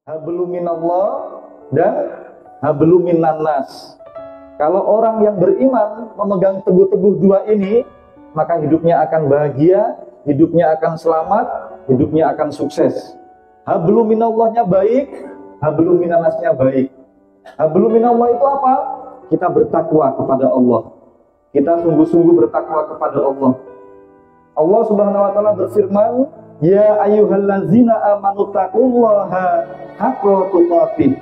Hablum minallah dan hablum minannas. Kalau orang yang beriman memegang teguh-teguh dua ini, maka hidupnya akan bahagia, hidupnya akan selamat, hidupnya akan sukses. Hablum minallahnya baik, hablum minannasnya baik. Hablum minallah itu apa? Kita bertakwa kepada Allah. Kita sungguh-sungguh bertakwa kepada Allah. Allah Subhanahu wa taala berfirman, "Ya ayyuhallazina amanu taqullaha haqqa tuqatih."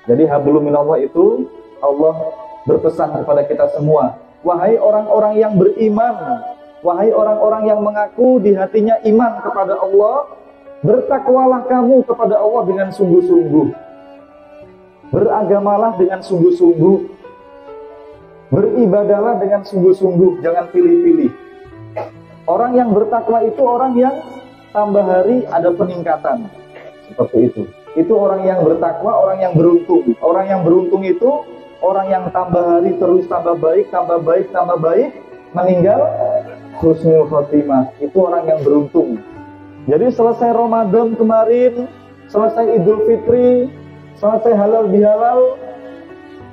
Jadi hablum minallah itu Allah berpesan kepada kita semua, wahai orang-orang yang beriman, wahai orang-orang yang mengaku di hatinya iman kepada Allah, bertakwalah kamu kepada Allah dengan sungguh-sungguh. Beragamalah dengan sungguh-sungguh. Beribadahlah dengan sungguh-sungguh, jangan pilih-pilih. Orang yang bertakwa itu orang yang tambah hari ada peningkatan. Seperti itu. Itu orang yang bertakwa, orang yang beruntung. Orang yang beruntung itu orang yang tambah hari terus tambah baik, tambah baik, tambah baik, meninggal husnul khotimah. Itu orang yang beruntung. Jadi selesai Ramadan kemarin, selesai Idul Fitri, selesai halal bihalal,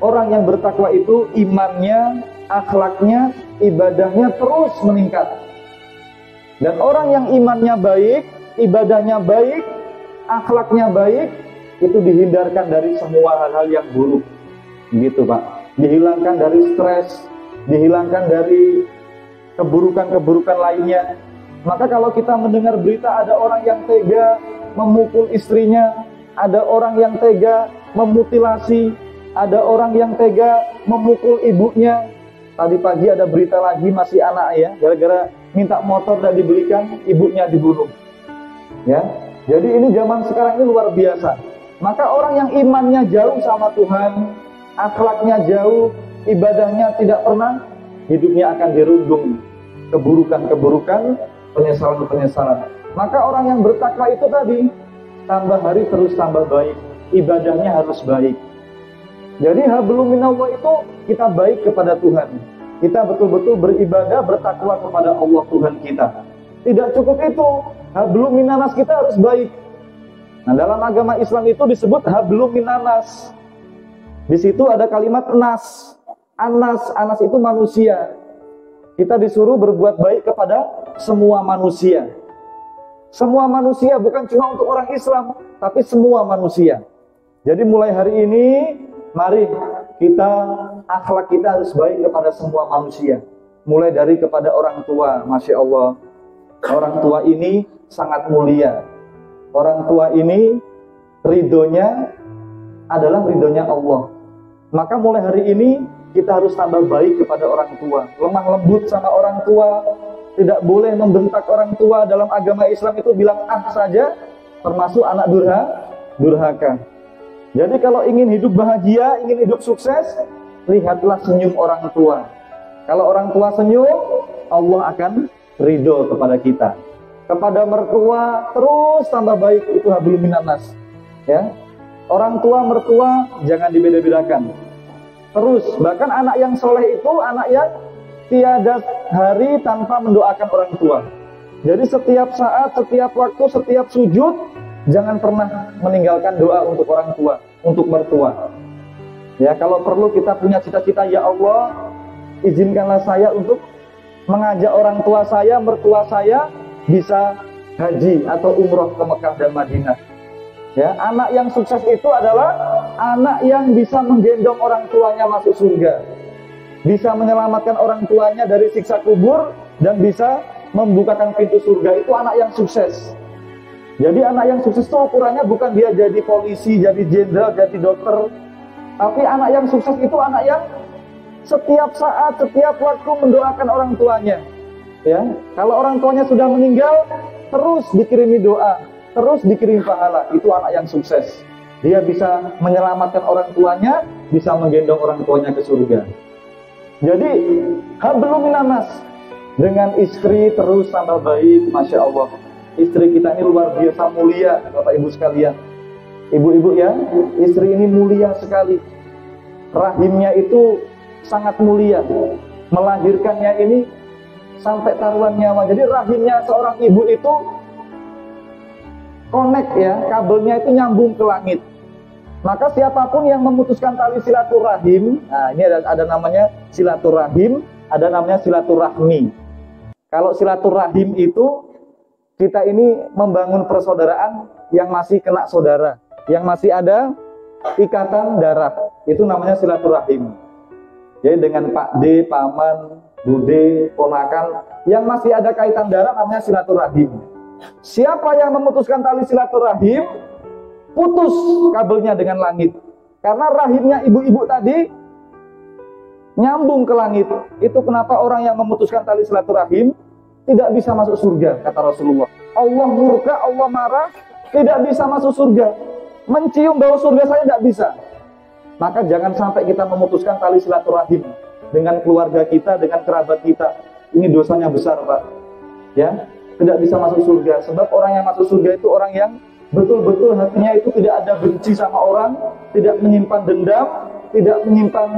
orang yang bertakwa itu imannya, akhlaknya, ibadahnya terus meningkat. Dan orang yang imannya baik, ibadahnya baik, akhlaknya baik, itu dihindarkan dari semua hal-hal yang buruk. Begitu Pak. Dihilangkan dari stres, dihilangkan dari keburukan-keburukan lainnya. Maka kalau kita mendengar berita ada orang yang tega memukul istrinya, ada orang yang tega memutilasi, ada orang yang tega memukul ibunya. Tadi pagi ada berita lagi masih anak ya, gara-gara minta motor dan dibelikan, ibunya dibunuh. Ya, jadi ini zaman sekarang ini luar biasa. Maka orang yang imannya jauh sama Tuhan, akhlaknya jauh, ibadahnya tidak pernah, hidupnya akan dirundung keburukan-keburukan, penyesalan-penyesalan. Maka orang yang bertakwa itu tadi, tambah hari terus tambah baik, ibadahnya harus baik. Jadi hablum minallah itu kita baik kepada Tuhan. Kita betul-betul beribadah, bertakwa kepada Allah Tuhan kita. Tidak cukup itu, hablum minannas kita harus baik. Nah, dalam agama Islam itu disebut hablum minannas. Di situ ada kalimat nas. Anas itu manusia. Kita disuruh berbuat baik kepada semua manusia. Semua manusia, bukan cuma untuk orang Islam, tapi semua manusia. Jadi mulai hari ini, mari kita, akhlak kita harus baik kepada semua manusia. Mulai dari kepada orang tua, Masya Allah. Orang tua ini sangat mulia. Orang tua ini ridhonya adalah ridhonya Allah. Maka mulai hari ini kita harus tambah baik kepada orang tua. Lemah lembut sama orang tua. Tidak boleh membentak orang tua. Dalam agama Islam itu bilang saja, termasuk anak durhaka. Jadi kalau ingin hidup bahagia, ingin hidup sukses, lihatlah senyum orang tua. Kalau orang tua senyum, Allah akan ridho kepada kita. Kepada mertua terus tambah baik, itu hablum minannas. Ya, orang tua mertua jangan dibeda-bedakan. Terus bahkan anak yang soleh itu anak yang tiada hari tanpa mendoakan orang tua. Jadi setiap saat, setiap waktu, setiap sujud, jangan pernah meninggalkan doa untuk orang tua, untuk mertua. Ya, kalau perlu kita punya cita-cita, ya Allah, izinkanlah saya untuk mengajak orang tua saya, mertua saya bisa haji atau umroh ke Mekah dan Madinah. Ya, anak yang sukses itu adalah anak yang bisa menggendong orang tuanya masuk surga. Bisa menyelamatkan orang tuanya dari siksa kubur dan bisa membukakan pintu surga. Itu anak yang sukses. Jadi anak yang sukses itu ukurannya bukan dia jadi polisi, jadi jenderal, jadi dokter. Tapi anak yang sukses itu anak yang setiap saat, setiap waktu mendoakan orang tuanya. Ya, kalau orang tuanya sudah meninggal, terus dikirimi doa, terus dikirimi pahala. Itu anak yang sukses. Dia bisa menyelamatkan orang tuanya, bisa menggendong orang tuanya ke surga. Jadi hablum minannas, dengan istri terus tambah baik, Masya Allah. Istri kita ini luar biasa mulia, Bapak Ibu sekalian. Ibu-ibu ya, istri ini mulia sekali. Rahimnya itu sangat mulia. Melahirkannya ini sampai taruhan nyawa. Jadi rahimnya seorang ibu itu connect ya, kabelnya itu nyambung ke langit. Maka siapapun yang memutuskan tali silaturahim, nah ini ada namanya silaturahim, ada namanya silaturahmi. Kalau silaturahim itu kita ini membangun persaudaraan yang masih kena saudara, yang masih ada ikatan darah, itu namanya silaturahim. Jadi dengan Pak D, Paman, Bude, ponakan yang masih ada kaitan darah namanya silaturahim. Siapa yang memutuskan tali silaturahim, putus kabelnya dengan langit. Karena rahimnya ibu-ibu tadi nyambung ke langit. Itu kenapa orang yang memutuskan tali silaturahim tidak bisa masuk surga, kata Rasulullah. Allah murka, Allah marah, tidak bisa masuk surga. Mencium bau surga saya tidak bisa. Maka jangan sampai kita memutuskan tali silaturahim dengan keluarga kita, dengan kerabat kita. Ini dosanya besar, Pak. Ya, tidak bisa masuk surga. Sebab orang yang masuk surga itu orang yang betul-betul hatinya itu tidak ada benci sama orang, tidak menyimpan dendam, tidak menyimpan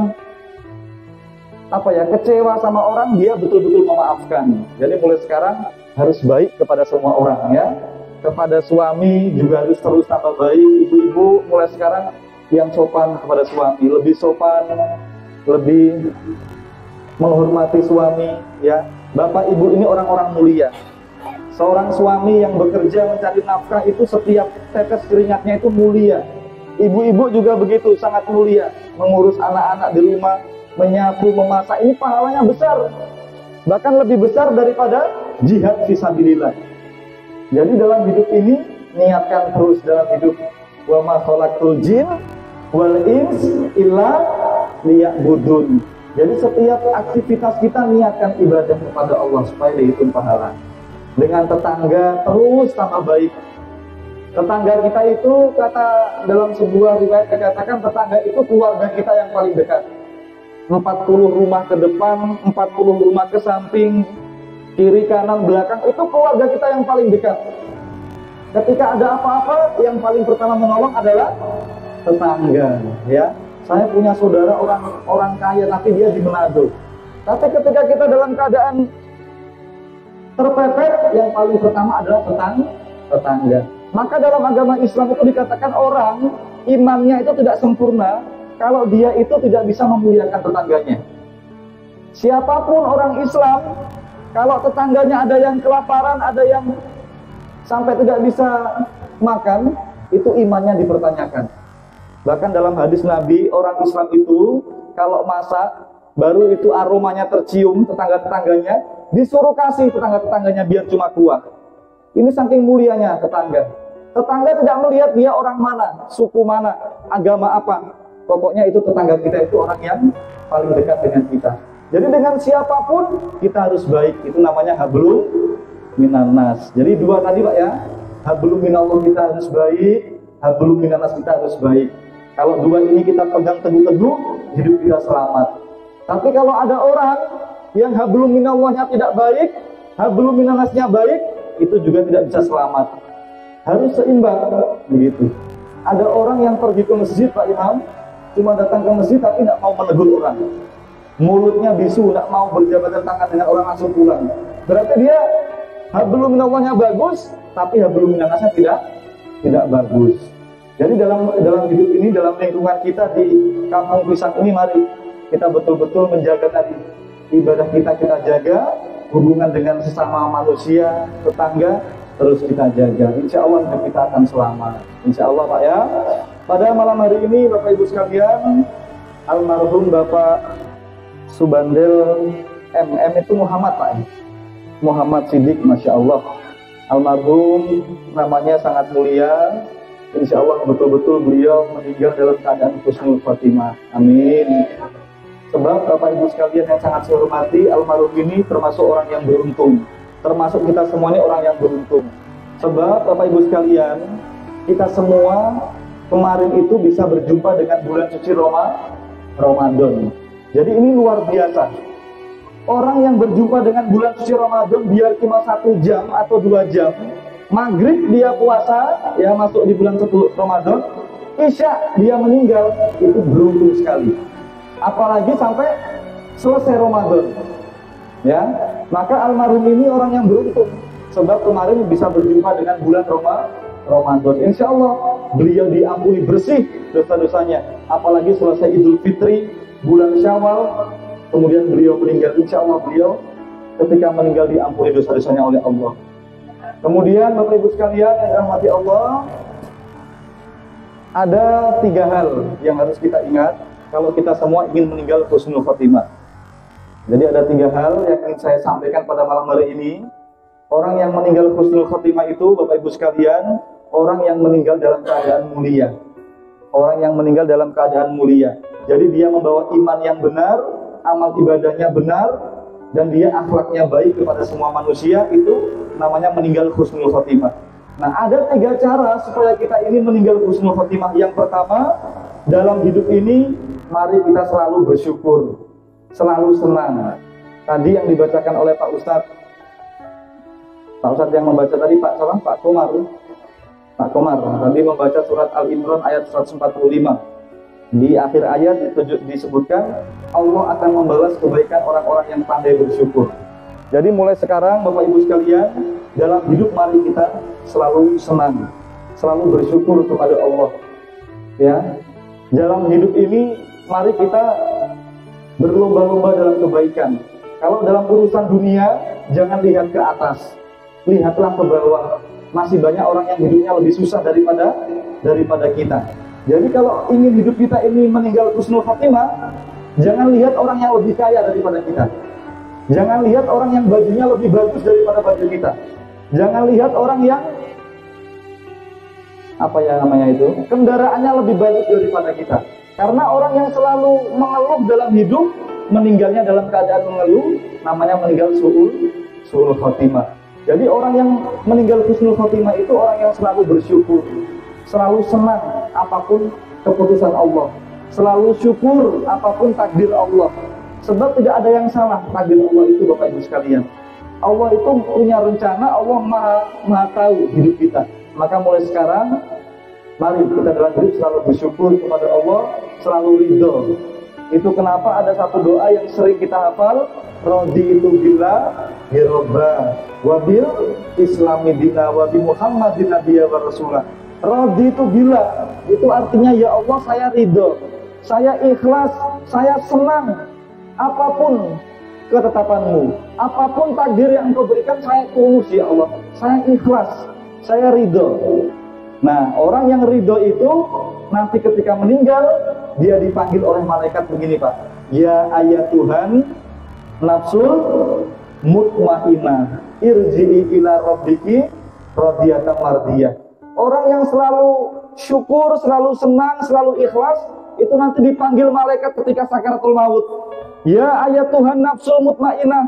kecewa sama orang, dia betul-betul memaafkan. Jadi mulai sekarang harus baik kepada semua orang ya. Kepada suami juga harus terus tambah baik. Ibu-ibu mulai sekarang yang sopan kepada suami, lebih sopan, lebih menghormati suami ya. Bapak ibu ini orang-orang mulia. Seorang suami yang bekerja mencari nafkah itu setiap tetes keringatnya itu mulia. Ibu-ibu juga begitu, sangat mulia. Mengurus anak-anak di rumah, menyapu, memasak, ini pahalanya besar. Bahkan lebih besar daripada jihad fisabilillah. Jadi dalam hidup ini niatkan terus dalam hidup, wa ma khalaqtul jin wal ins illa liya'budun. Jadi setiap aktivitas kita niatkan ibadah kepada Allah supaya dihitung pahala. Dengan tetangga terus tambah baik. Tetangga kita itu, kata dalam sebuah riwayat dikatakan tetangga itu keluarga kita yang paling dekat. 40 rumah ke depan, 40 rumah ke samping, kiri, kanan, belakang, itu keluarga kita yang paling dekat. Ketika ada apa-apa, yang paling pertama menolong adalah tetangga, ya. Saya punya saudara orang kaya, tapi dia di Manado. Tapi ketika kita dalam keadaan terpepet, yang paling pertama adalah tetangga. Maka dalam agama Islam itu dikatakan orang imannya itu tidak sempurna kalau dia itu tidak bisa memuliakan tetangganya. Siapapun orang Islam, kalau tetangganya ada yang kelaparan, ada yang sampai tidak bisa makan, itu imannya dipertanyakan. Bahkan dalam hadis Nabi, orang Islam itu kalau masak, baru itu aromanya tercium tetangga-tetangganya, disuruh kasih tetangga-tetangganya biar cuma kuah. Ini saking mulianya tetangga. Tetangga tidak melihat dia orang mana, suku mana, agama apa. Pokoknya itu tetangga kita itu orang yang paling dekat dengan kita. Jadi dengan siapapun kita harus baik. Itu namanya hablum minannas. Jadi dua tadi Pak ya, hablum minallah kita harus baik, hablum minannas kita harus baik. Kalau dua ini kita pegang teguh-teguh, hidup kita selamat. Tapi kalau ada orang yang hablum minallahnya tidak baik, hablum minannasnya baik, itu juga tidak bisa selamat. Harus seimbang, begitu. Ada orang yang pergi ke masjid Pak Imam, cuma datang ke masjid tapi tidak mau menegur orang. Mulutnya bisu, tidak mau berjabatan tangan dengan orang, langsung pulang. Berarti dia hablum minallahnya bagus, tapi hablum minannasnya tidak bagus. Jadi dalam hidup ini, dalam lingkungan kita di Kampung Pisang ini, mari kita betul-betul menjaga tadi. Ibadah kita jaga, hubungan dengan sesama manusia, tetangga, terus kita jaga. Insya Allah hidup kita akan selamat. Insya Allah Pak ya. Pada malam hari ini Bapak Ibu sekalian, almarhum Bapak Subandel MM itu Muhammad Pak, Muhammad Siddiq, Masya Allah. Almarhum namanya sangat mulia. Insya Allah betul-betul beliau meninggal dalam keadaan husnul khotimah. Amin. Sebab Bapak Ibu sekalian yang sangat saya hormati, almarhum ini termasuk orang yang beruntung. Termasuk kita semua ini orang yang beruntung. Sebab Bapak Ibu sekalian, kita semua kemarin itu bisa berjumpa dengan bulan suci Ramadan. Jadi ini luar biasa. Orang yang berjumpa dengan bulan suci Ramadan biar cuma 1 jam atau 2 jam, maghrib dia puasa, ya masuk di bulan 10 Ramadan, isya dia meninggal, itu beruntung sekali. Apalagi sampai selesai Ramadan. Ya, maka almarhum ini orang yang beruntung. Sebab kemarin bisa berjumpa dengan bulan Ramadan. Insya Allah beliau diampuni bersih dosa-dosanya. Apalagi selesai Idul Fitri, bulan Syawal, kemudian beliau meninggal. Insya Allah beliau ketika meninggal diampuni dosa-dosanya oleh Allah. Kemudian Bapak Ibu sekalian yang dirahmati Allah, ada 3 hal yang harus kita ingat kalau kita semua ingin meninggal husnul khotimah. Jadi ada 3 hal yang ingin saya sampaikan pada malam hari ini. Orang yang meninggal husnul khotimah itu, Bapak Ibu sekalian, orang yang meninggal dalam keadaan mulia. Orang yang meninggal dalam keadaan mulia. Jadi dia membawa iman yang benar, amal ibadahnya benar, dan dia akhlaknya baik kepada semua manusia. Itu namanya meninggal husnul khotimah. Nah, ada 3 cara supaya kita ini meninggal husnul khotimah. Yang pertama, dalam hidup ini mari kita selalu bersyukur, selalu senang. Tadi yang dibacakan oleh Pak Ustadz yang membaca tadi, Pak Komar tadi membaca surat Al-Imran ayat 145. Di akhir ayat disebutkan Allah akan membalas kebaikan orang-orang yang pandai bersyukur. Jadi mulai sekarang Bapak Ibu sekalian, dalam hidup mari kita selalu senang, selalu bersyukur kepada Allah. Ya, dalam hidup ini mari kita berlomba-lomba dalam kebaikan. Kalau dalam urusan dunia, jangan lihat ke atas, lihatlah ke bawah. Masih banyak orang yang hidupnya lebih susah daripada kita. Jadi kalau ingin hidup kita ini meninggal husnul khotimah, jangan lihat orang yang lebih kaya daripada kita. Jangan lihat orang yang bajunya lebih bagus daripada baju kita. Jangan lihat orang yang kendaraannya lebih bagus daripada kita. Karena orang yang selalu mengeluh dalam hidup, meninggalnya dalam keadaan mengeluh, namanya meninggal su'ul khotimah. Jadi orang yang meninggal husnul khotimah itu orang yang selalu bersyukur, selalu senang apapun keputusan Allah, selalu syukur apapun takdir Allah. Sebab tidak ada yang salah takdir Allah itu, Bapak Ibu sekalian. Allah itu punya rencana, Allah maha tahu hidup kita. Maka mulai sekarang, mari kita dalam hidup selalu bersyukur kepada Allah, selalu ridho. Itu kenapa ada satu doa yang sering kita hafal, raditu billah birobba wabil islami dina wabi muhammadin nabiyya wa rasulah. Raditu billah, itu artinya ya Allah saya ridho, saya ikhlas, saya senang apapun ketetapanmu, apapun takdir yang engkau berikan, saya tulus ya Allah, saya ikhlas, saya ridho. Nah, orang yang ridho itu nanti ketika meninggal, dia dipanggil oleh malaikat begini, Pak. Ya ayat Tuhan, nafsul mutmainah, irji'i ila rabbiki radiyatan mardiyah. Orang yang selalu syukur, selalu senang, selalu ikhlas, itu nanti dipanggil malaikat ketika sakaratul maut. Ya ayat Tuhan nafsul mutmainah,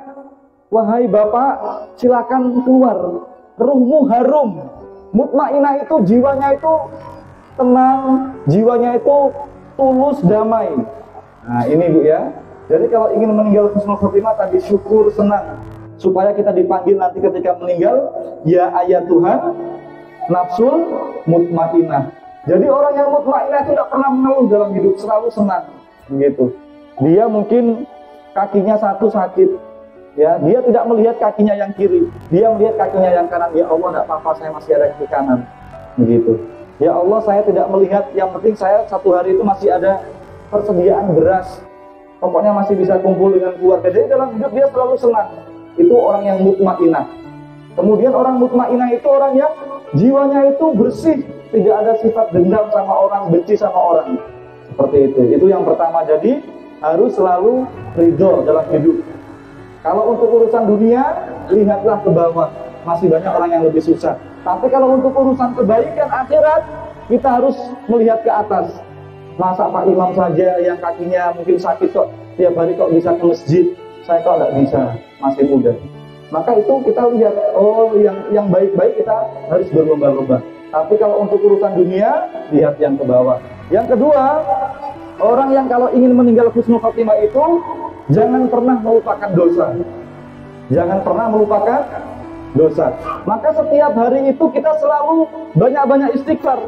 wahai Bapak, silakan keluar, ruhmu harum. Mutmainah itu jiwanya itu tenang, jiwanya itu tulus, damai. Nah ini Bu ya. Jadi kalau ingin meninggal husnul khotimah tadi syukur, senang, supaya kita dipanggil nanti ketika meninggal, ya ayat Tuhan nafsul mutmainah. Jadi orang yang mutmainah itu tidak pernah mengeluh dalam hidup, selalu senang begitu. Dia mungkin kakinya satu sakit, ya, dia tidak melihat kakinya yang kiri, dia melihat kakinya yang kanan. Ya Allah, tidak apa-apa, saya masih ada kaki kanan, begitu. Ya Allah, saya tidak melihat, yang penting saya satu hari itu masih ada persediaan beras, pokoknya masih bisa kumpul dengan keluarga. Jadi dalam hidup dia selalu senang. Itu orang yang mutmainah. Kemudian orang mutmainah itu orang yang jiwanya itu bersih, tidak ada sifat dendam sama orang, benci sama orang, seperti itu. Itu yang pertama. Jadi harus selalu ridho dalam hidup. Kalau untuk urusan dunia, lihatlah ke bawah, masih banyak orang yang lebih susah. Tapi kalau untuk urusan kebaikan akhirat, kita harus melihat ke atas. Masa Pak Imam saja yang kakinya mungkin sakit kok tiap hari kok bisa ke masjid, saya kok tidak bisa, masih muda. Maka itu kita lihat, oh yang baik-baik kita harus berlomba-lomba. Tapi kalau untuk urusan dunia, lihat yang ke bawah. Yang kedua, orang yang kalau ingin meninggal husnul khotimah itu jangan pernah melupakan dosa. Jangan pernah melupakan dosa. Maka setiap hari itu kita selalu banyak-banyak istighfar.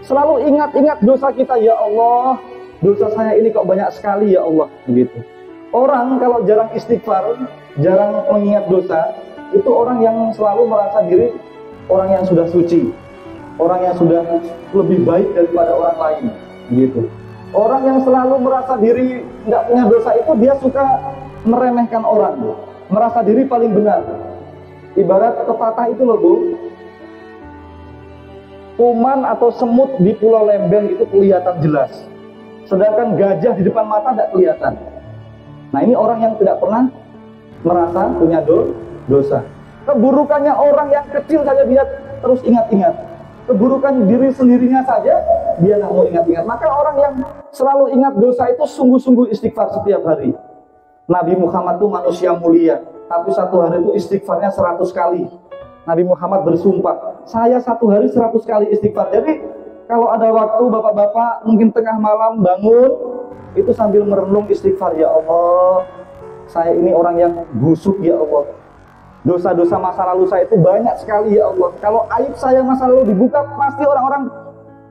Selalu ingat-ingat dosa kita. Ya Allah, dosa saya ini kok banyak sekali ya Allah. Begitu. Orang kalau jarang istighfar, jarang mengingat dosa, itu orang yang selalu merasa diri orang yang sudah suci. orang yang sudah lebih baik daripada orang lain, gitu. Orang yang selalu merasa diri nggak punya dosa itu dia suka meremehkan orang, merasa diri paling benar. Ibarat pepatah itu loh Bu, kuman atau semut di Pulau Lembeng itu kelihatan jelas, sedangkan gajah di depan mata tidak kelihatan. Nah ini orang yang tidak pernah merasa punya dosa. Keburukannya orang yang kecil saja dia terus ingat-ingat. Keburukan diri sendirinya saja dia nggak mau ingat-ingat. Maka orang yang selalu ingat dosa itu sungguh-sungguh istighfar setiap hari. Nabi Muhammad itu manusia mulia, tapi satu hari itu istighfarnya 100 kali. Nabi Muhammad bersumpah, saya satu hari 100 kali istighfar. Jadi kalau ada waktu bapak-bapak mungkin tengah malam bangun, itu sambil merenung istighfar, ya Allah, saya ini orang yang busuk ya Allah. Dosa-dosa masa lalu saya itu banyak sekali ya Allah. Kalau aib saya masa lalu dibuka, pasti orang-orang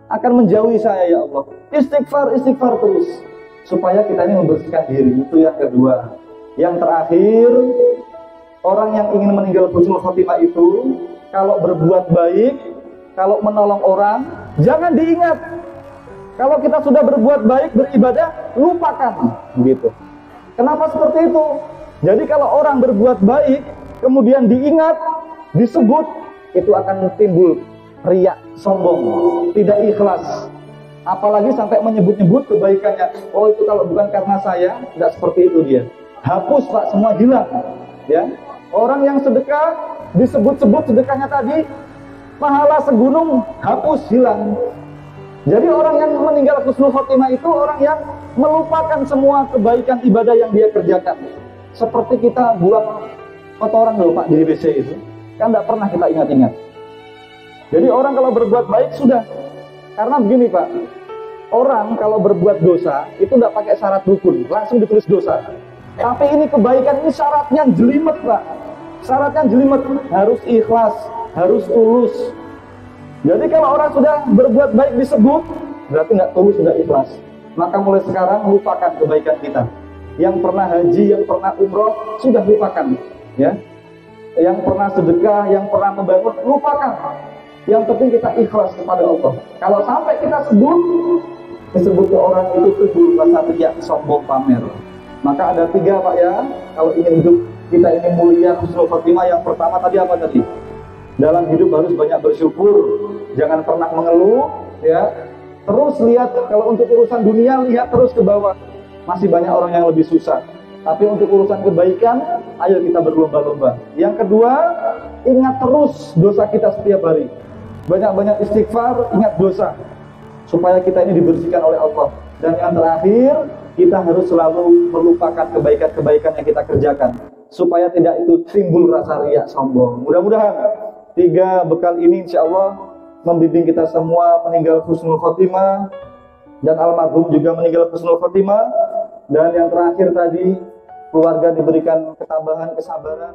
akan menjauhi saya ya Allah. Istighfar, istighfar terus. Supaya kita ini membersihkan diri. Itu yang kedua. Yang terakhir, orang yang ingin meninggal husnul khotimah itu, kalau berbuat baik, kalau menolong orang, jangan diingat. Kalau kita sudah berbuat baik, beribadah, lupakan. Gitu. Kenapa seperti itu? Jadi kalau orang berbuat baik, kemudian diingat, disebut, itu akan timbul riya, sombong, tidak ikhlas. Apalagi sampai menyebut-nyebut kebaikannya. Oh itu kalau bukan karena saya, tidak seperti itu dia. Hapus Pak, semua hilang. Ya, orang yang sedekah, disebut-sebut sedekahnya tadi, pahala segunung, hapus, hilang. Jadi orang yang meninggal husnul khotimah itu orang yang melupakan semua kebaikan ibadah yang dia kerjakan. Seperti kita buang kotoran loh Pak di WC itu, kan tidak pernah kita ingat-ingat. Jadi orang kalau berbuat baik sudah, karena begini Pak, orang kalau berbuat dosa itu tidak pakai syarat rukun, langsung ditulis dosa. Tapi ini kebaikan, ini syaratnya jelimet Pak. Syaratnya jelimet, harus ikhlas, harus tulus. Jadi kalau orang sudah berbuat baik disebut, berarti nggak tulus, nggak ikhlas. Maka mulai sekarang lupakan kebaikan kita. Yang pernah haji, yang pernah umroh, sudah lupakan. Ya, yang pernah sedekah, yang pernah membangun, lupakan. Yang penting kita ikhlas kepada Allah. Kalau sampai kita disebut ke orang itu timbul rasa riya, sombong, pamer. Maka ada 3 Pak ya, kalau ingin hidup kita ini mulia husnul khotimah. Yang pertama tadi apa tadi? Dalam hidup harus banyak bersyukur, jangan pernah mengeluh, ya. Terus lihat, kalau untuk urusan dunia lihat terus ke bawah, masih banyak orang yang lebih susah. Tapi untuk urusan kebaikan, ayo kita berlomba-lomba. Yang kedua, ingat terus dosa kita setiap hari. Banyak-banyak istighfar, ingat dosa, supaya kita ini dibersihkan oleh Allah. Dan yang terakhir, kita harus selalu melupakan kebaikan-kebaikan yang kita kerjakan, supaya tidak itu timbul rasa riya, sombong. Mudah-mudahan 3 bekal ini insya Allah membimbing kita semua meninggal husnul khotimah, dan almarhum juga meninggal husnul khotimah. Dan yang terakhir tadi, keluarga diberikan ketabahan, kesabaran.